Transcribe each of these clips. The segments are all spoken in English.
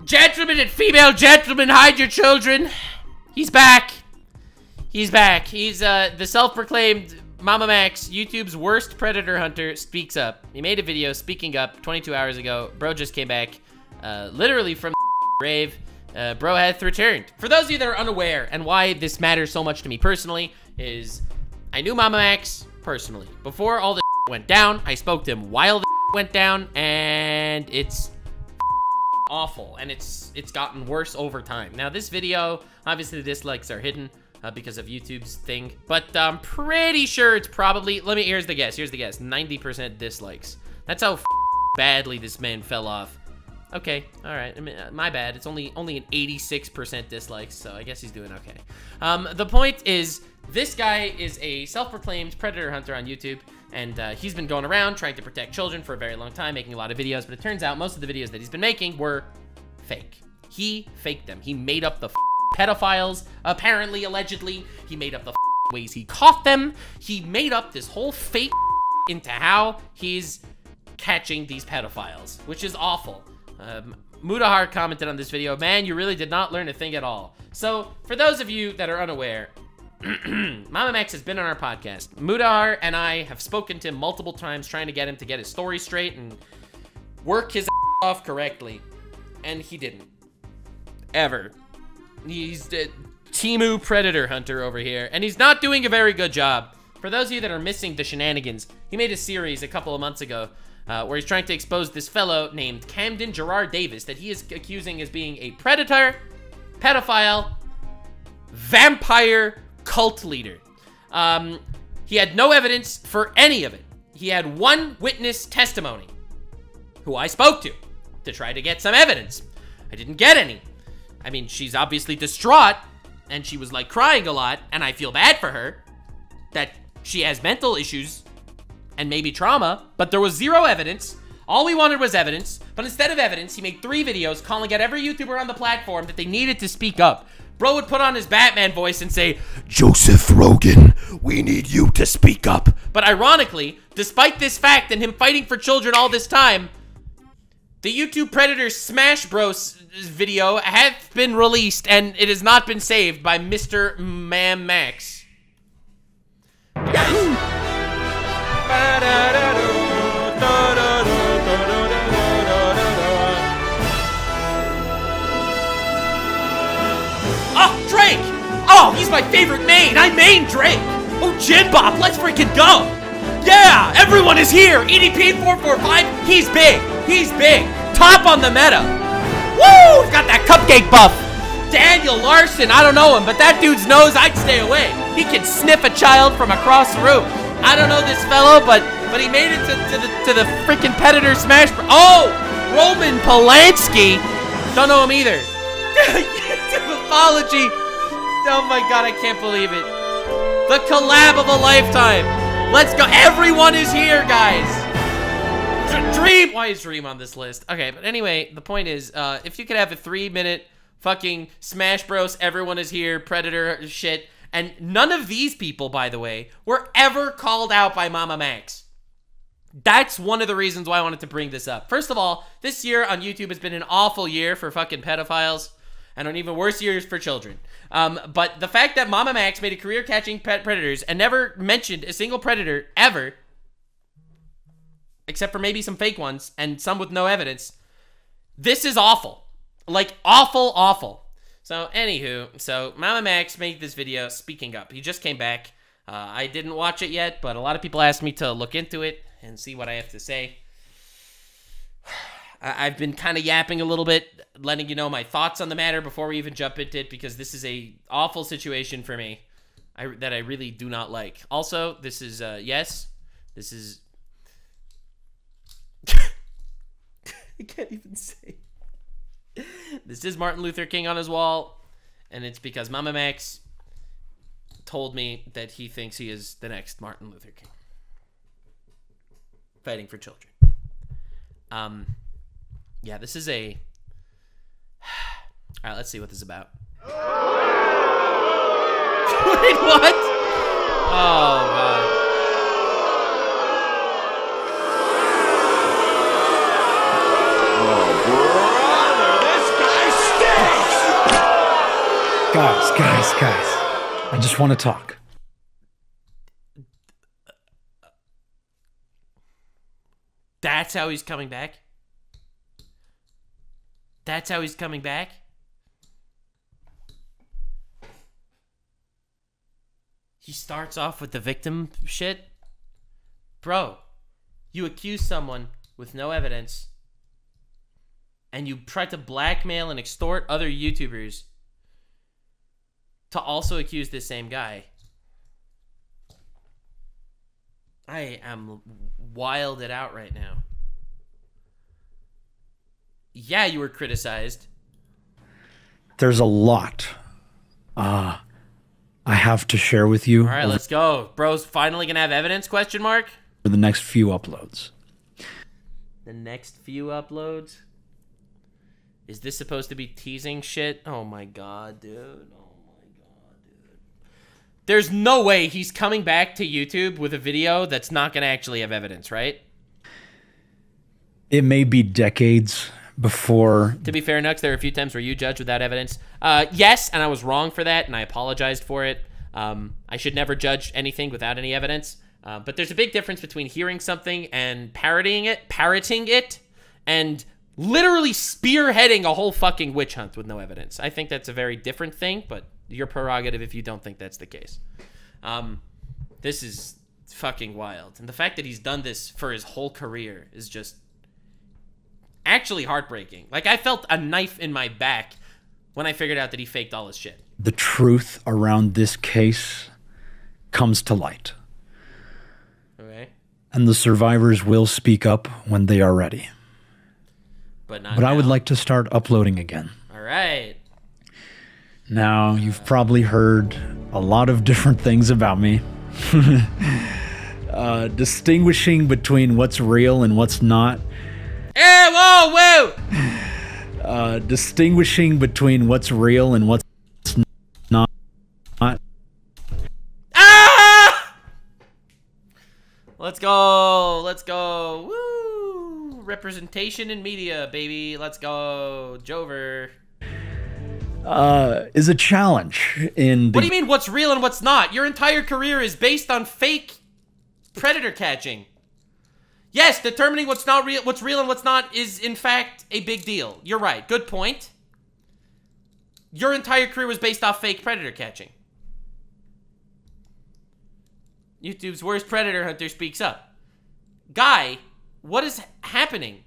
Gentlemen and female gentlemen, hide your children. He's back. He's back. He's the self-proclaimed Mamamax, YouTube's worst predator hunter, speaks up. He made a video speaking up 22 hours ago. Bro just came back, literally from the grave. Bro has returned. For those of you that are unaware, and why this matters so much to me personally, is I knew Mamamax personally. Before all the went down, I spoke to him while the went down, and it's awful, and it's gotten worse over time. Now, this video, obviously the dislikes are hidden because of YouTube's thing, but I'm pretty sure it's probably, here's the guess, 90% dislikes. That's how badly this man fell off. Okay, all right, I mean, my bad. It's only an 86% dislikes, so I guess he's doing okay. The point is, this guy is a self-proclaimed predator hunter on YouTube, and he's been going around trying to protect children for a very long time, making a lot of videos, but it turns out most of the videos that he's been making were fake. He faked them. He made up the pedophiles, apparently, allegedly. He made up the ways he caught them. He made up this whole fake into how he's catching these pedophiles, which is awful. Mutahar commented on this video, man, you really did not learn a thing at all. So, for those of you that are unaware, Mamamax has been on our podcast. Mutahar and I have spoken to him multiple times trying to get him to get his story straight and work his off correctly. And he didn't. Ever. He's a Timu predator hunter over here, and he's not doing a very good job. For those of you that are missing the shenanigans, he made a series a couple of months ago where he's trying to expose this fellow named Camden Gerard Davis that he is accusing as being a predator, pedophile, vampire cult leader. He had no evidence for any of it. He had one witness testimony, who I spoke to try to get some evidence. I didn't get any. I mean, she's obviously distraught, and she was like crying a lot, and I feel bad for her that she has mental issues and maybe trauma, but there was zero evidence. All we wanted was evidence, but instead of evidence, he made 3 videos calling out every YouTuber on the platform that they needed to speak up. Bro would put on his Batman voice and say, Joseph Rogan, we need you to speak up. But ironically, despite this fact and him fighting for children all this time, the YouTube Predator Smash Bros video has been released and it has not been saved by Mr. Mamamax. Oh, Drake! Oh, he's my favorite main! I main Drake! Oh, Jinbop, let's freaking go! Yeah! Everyone is here! EDP 445, he's big! He's big! Top on the meta! Woo! He's got that cupcake buff! Daniel Larson, I don't know him, but that dude's nose, I'd stay away. He can sniff a child from across the room. I don't know this fellow, but he made it to the freaking Predator Smash Bros. Oh! Roman Polanski! Don't know him either. Apology. Oh my god, I can't believe it. The collab of a lifetime. Let's go. Everyone is here, guys. Dream. Why is Dream on this list? Okay, but anyway, the point is, if you could have a 3-minute fucking Smash Bros. Everyone is here, Predator shit, and none of these people, by the way, were ever called out by Mamamax. That's one of the reasons why I wanted to bring this up. First of all, this year on YouTube has been an awful year for fucking pedophiles, and an even worse year for children. But the fact that Mamamax made a career catching predators and never mentioned a single predator ever, except for maybe some fake ones and some with no evidence, this is awful. Like, awful, awful. So, anywho, so Mamamax made this video speaking up. He just came back. I didn't watch it yet, but a lot of people asked me to look into it and see what I have to say. I've been kind of yapping a little bit, letting you know my thoughts on the matter before we even jump into it, because this is a awful situation for me that I really do not like. Also, this is, yes, this is... I can't even say. This is Martin Luther King on his wall, and it's because Mamamax told me that he thinks he is the next Martin Luther King. Fighting for children. Yeah, this is a... Alright, let's see what this is about. Wait, what? Oh, God. Oh, brother, this guy Guys. I just want to talk. That's how he's coming back? That's how he's coming back? He starts off with the victim shit? Bro, you accuse someone with no evidence, and you try to blackmail and extort other YouTubers to also accuse this same guy. I am wilded out right now. Yeah, you were criticized. There's a lot I have to share with you. All right, let's go. Bro's finally gonna have evidence, question mark? For the next few uploads. The next few uploads? Is this supposed to be teasing shit? Oh my god, dude. Oh my god, dude. There's no way he's coming back to YouTube with a video that's not gonna actually have evidence, right? It may be decades before... To be fair, Nux, there are a few times where you judge without evidence. Yes, and I was wrong for that, and I apologized for it. I should never judge anything without any evidence. But there's a big difference between hearing something and parroting it, and literally spearheading a whole fucking witch hunt with no evidence. I think that's a very different thing, but your prerogative if you don't think that's the case. This is fucking wild. And the fact that he's done this for his whole career is just actually heartbreaking. Like, I felt a knife in my back when I figured out that he faked all his shit. The truth around this case comes to light. Okay. And the survivors will speak up when they are ready. But not But now. I would like to start uploading again. All right. Now, you've probably heard a lot of different things about me. Distinguishing between what's real and what's not. Hey, whoa! Distinguishing between what's real and what's not. Ah! Let's go. Woo! Representation in media, baby. Let's go. Jover. Is a challenge in the... What do you mean what's real and what's not? Your entire career is based on fake predator catching. Yes, determining what's real and what's not is in fact a big deal. You're right. Good point. Your entire career was based off fake predator catching. YouTube's worst predator hunter speaks up. Guy, what is happening?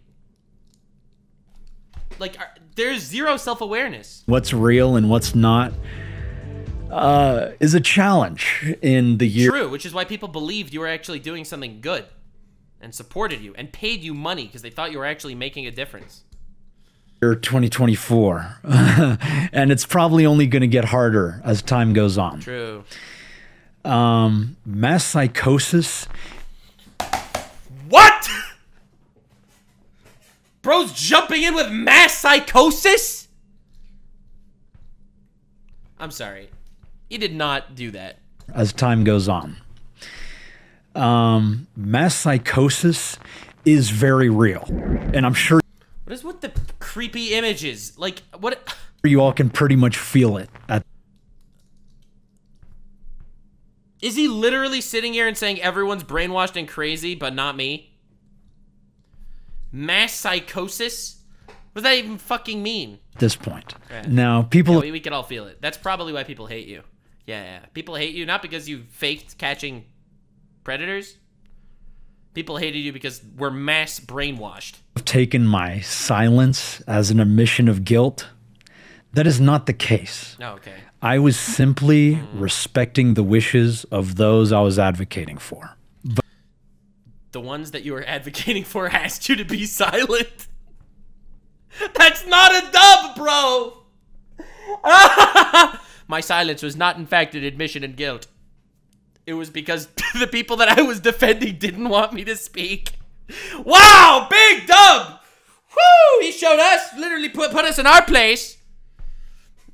Like, there's zero self-awareness. What's real and what's not is a challenge in the year... True, which is why people believed you were actually doing something good and supported you and paid you money because they thought you were actually making a difference. Year 2024. And it's probably only going to get harder as time goes on. True. Mass psychosis. What? Bro's jumping in with mass psychosis? I'm sorry. He did not do that. As time goes on. Mass psychosis is very real. And I'm sure... What is with the creepy images? Like, what... You all can pretty much feel it. Is he literally sitting here and saying everyone's brainwashed and crazy, but not me? Mass psychosis? What does that even fucking mean? At this point. Yeah. Now, people... Yeah, we can all feel it. That's probably why people hate you. Yeah. People hate you not because you faked catching predators. People hated you because we're mass brainwashed. I've taken my silence as an admission of guilt. That is not the case. Oh, okay. I was simply respecting the wishes of those I was advocating for. But the ones that you were advocating for asked you to be silent. That's not a dub, bro. My silence was not, in fact, an admission of guilt. It was because the people that I was defending didn't want me to speak. Wow, big dub. Woo, he showed us, literally put us in our place.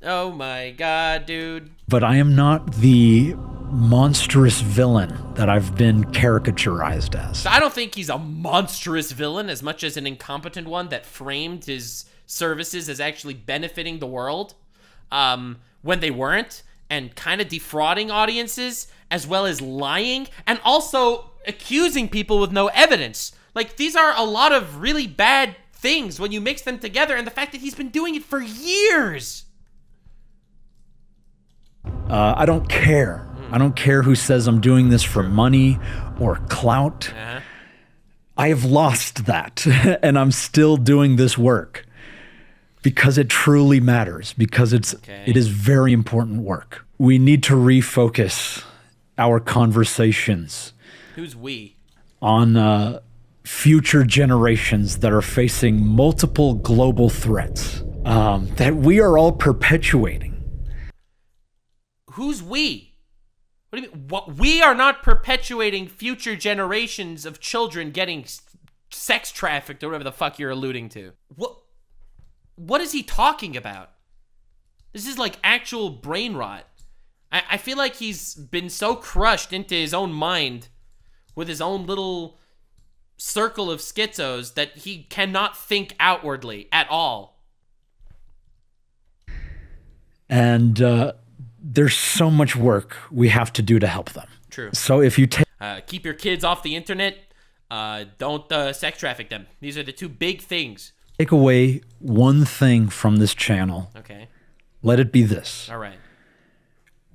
Oh my god, dude. But I am not the monstrous villain that I've been caricaturized as. So I don't think he's a monstrous villain as much as an incompetent one that framed his services as actually benefiting the world. when they weren't, and kind of defrauding audiences, as well as lying, and also accusing people with no evidence. Like, these are a lot of really bad things when you mix them together, and the fact that he's been doing it for years. I don't care. I don't care who says I'm doing this for money or clout. I have lost that, and I'm still doing this work because it truly matters, because it is very important work. We need to refocus our conversations. Who's we? On future generations that are facing multiple global threats that we are all perpetuating. Who's we? What do you mean? What? We are not perpetuating future generations of children getting sex trafficked or whatever the fuck you're alluding to. What is he talking about? This is like actual brain rot. I feel like he's been so crushed into his own mind with his own little circle of schizos that he cannot think outwardly at all. And there's so much work we have to do to help them. True. So if you take... keep your kids off the internet. Don't sex traffic them. These are the two big things. Take away one thing from this channel. Okay. Let it be this. All right.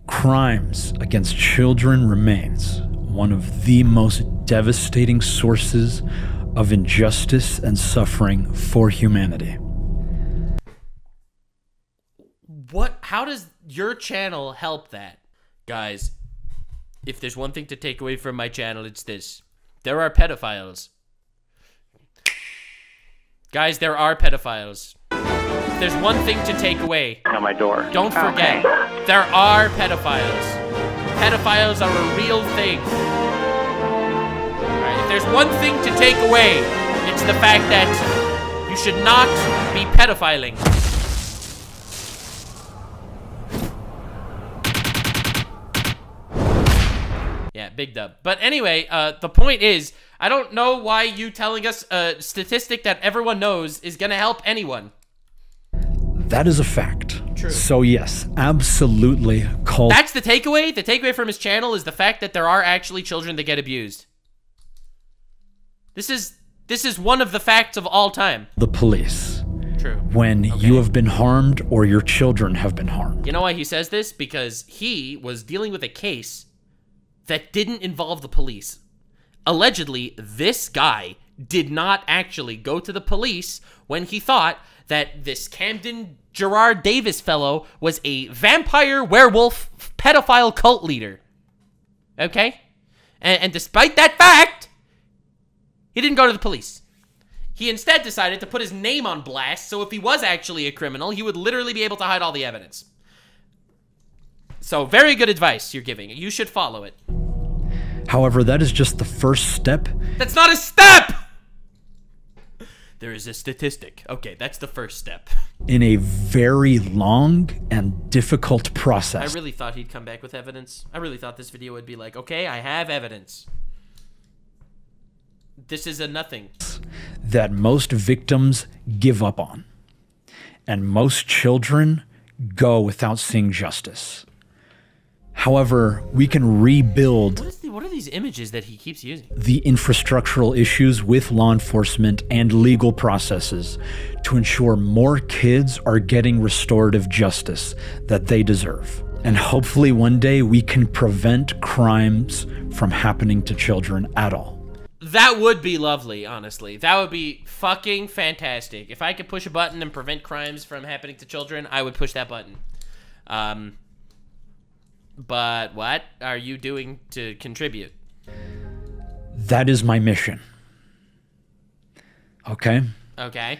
Crimes against children remains one of the most devastating sources of injustice and suffering for humanity. How does your channel help that? Guys, if there's one thing to take away from my channel, it's this. There are pedophiles. Guys, there are pedophiles. If there's one thing to take away, on my door. Don't forget, there are pedophiles. Pedophiles are a real thing. Alright, if there's one thing to take away, it's the fact that you should not be pedophiling. Yeah, big dub. But anyway, the point is, I don't know why you telling us a statistic that everyone knows is gonna help anyone. That is a fact. True. So yes, absolutely call. That's the takeaway? The takeaway from his channel is the fact that there are actually children that get abused. This is one of the facts of all time. The police. True. When you have been harmed or your children have been harmed. You know why he says this? Because he was dealing with a case that didn't involve the police. Allegedly, this guy did not actually go to the police when he thought that this Camden Gerard Davis fellow was a vampire, werewolf, pedophile cult leader. Okay? And despite that fact, he didn't go to the police. He instead decided to put his name on blast, so if he was actually a criminal, he would literally be able to hide all the evidence. So, very good advice you're giving. You should follow it. However, that is just the first step. That's not a step! There is a statistic. Okay, that's the first step. In a very long and difficult process. I really thought he'd come back with evidence. I really thought this video would be like, okay, I have evidence. This is a nothing. That most victims give up on. And most children go without seeing justice. However, we can rebuild what are these images that he keeps using? The infrastructural issues with law enforcement and legal processes to ensure more kids are getting restorative justice that they deserve. And hopefully one day we can prevent crimes from happening to children at all. That would be lovely, honestly. That would be fucking fantastic. If I could push a button and prevent crimes from happening to children, I would push that button. But what are you doing to contribute? That is my mission. Okay? Okay.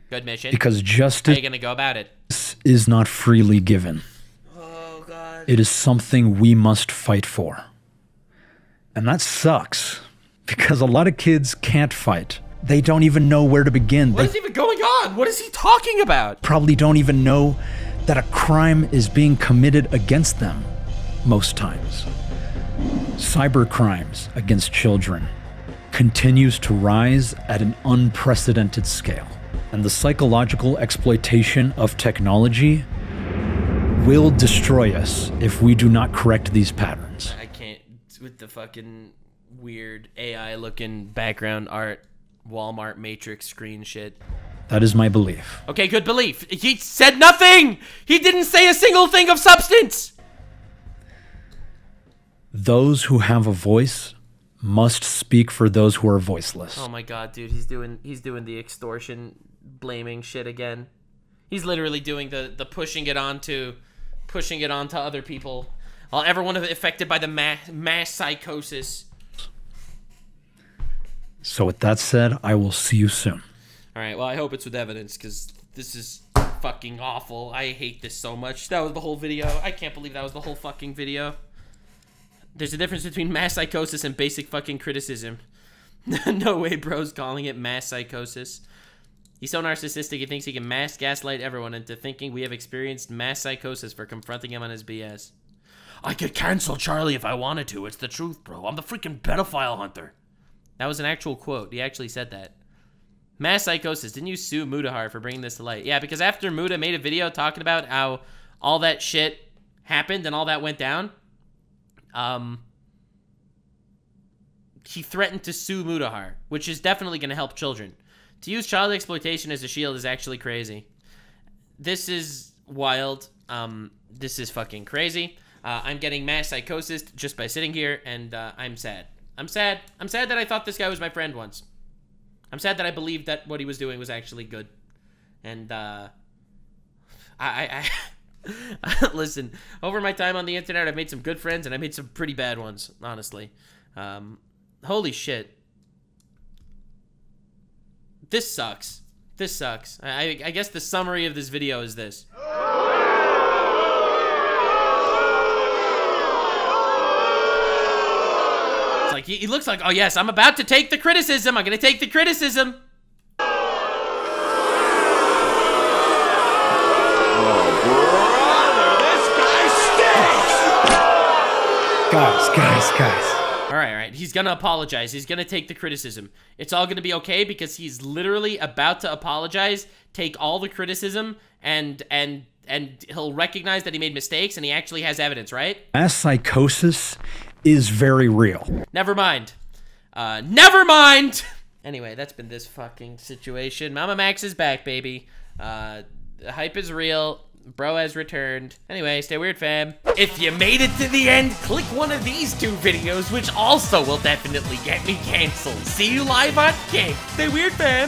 Good mission. Because justice How are you gonna go about it? Is not freely given. Oh, God. It is something we must fight for. And that sucks. Because a lot of kids can't fight. They don't even know where to begin. What is even going on? What is he talking about? Probably don't even know that a crime is being committed against them most times. Cyber crimes against children continues to rise at an unprecedented scale. And the psychological exploitation of technology will destroy us if we do not correct these patterns. I can't, with the fucking weird AI-looking background art, Walmart Matrix screen shit. That is my belief. Okay, good belief. He said nothing! He didn't say a single thing of substance! Those who have a voice must speak for those who are voiceless. Oh my god, dude, he's doing the extortion blaming shit again. He's literally doing the pushing it onto other people. Everyone affected by the mass psychosis. So with that said, I will see you soon. Alright, well, I hope it's with evidence, because this is fucking awful. I hate this so much. That was the whole video. I can't believe that was the whole fucking video. There's a difference between mass psychosis and basic fucking criticism. No way bro's calling it mass psychosis. He's so narcissistic he thinks he can mass gaslight everyone into thinking we have experienced mass psychosis for confronting him on his BS. I could cancel Charlie if I wanted to. It's the truth, bro. I'm the freaking pedophile hunter. That was an actual quote. He actually said that. Mass psychosis. Didn't you sue Mutahar for bringing this to light? Yeah, because after Muta made a video talking about how all that shit happened and all that went down, he threatened to sue Mutahar, which is definitely going to help children. To use child exploitation as a shield is actually crazy. This is wild. This is fucking crazy. I'm getting mass psychosis just by sitting here, and I'm sad. I'm sad. I'm sad that I thought this guy was my friend once. I'm sad that I believed that what he was doing was actually good. And, listen, over my time on the internet, I've made some good friends, and I made some pretty bad ones, honestly. Holy shit. This sucks. This sucks. I guess the summary of this video is this. It's like, he looks like, oh yes, I'm about to take the criticism. I'm gonna take the criticism. Guys. All right. He's gonna apologize. He's gonna take the criticism. It's all gonna be okay because he's literally about to apologize, take all the criticism, and he'll recognize that he made mistakes, and he actually has evidence, right? Mass psychosis is very real. Never mind. Never mind! Anyway, that's been this fucking situation. Mamamax is back, baby. The hype is real. Bro has returned. Anyway, stay weird, fam. If you made it to the end, click one of these two videos, which also will definitely get me canceled. See you live on Kick. Stay weird, fam.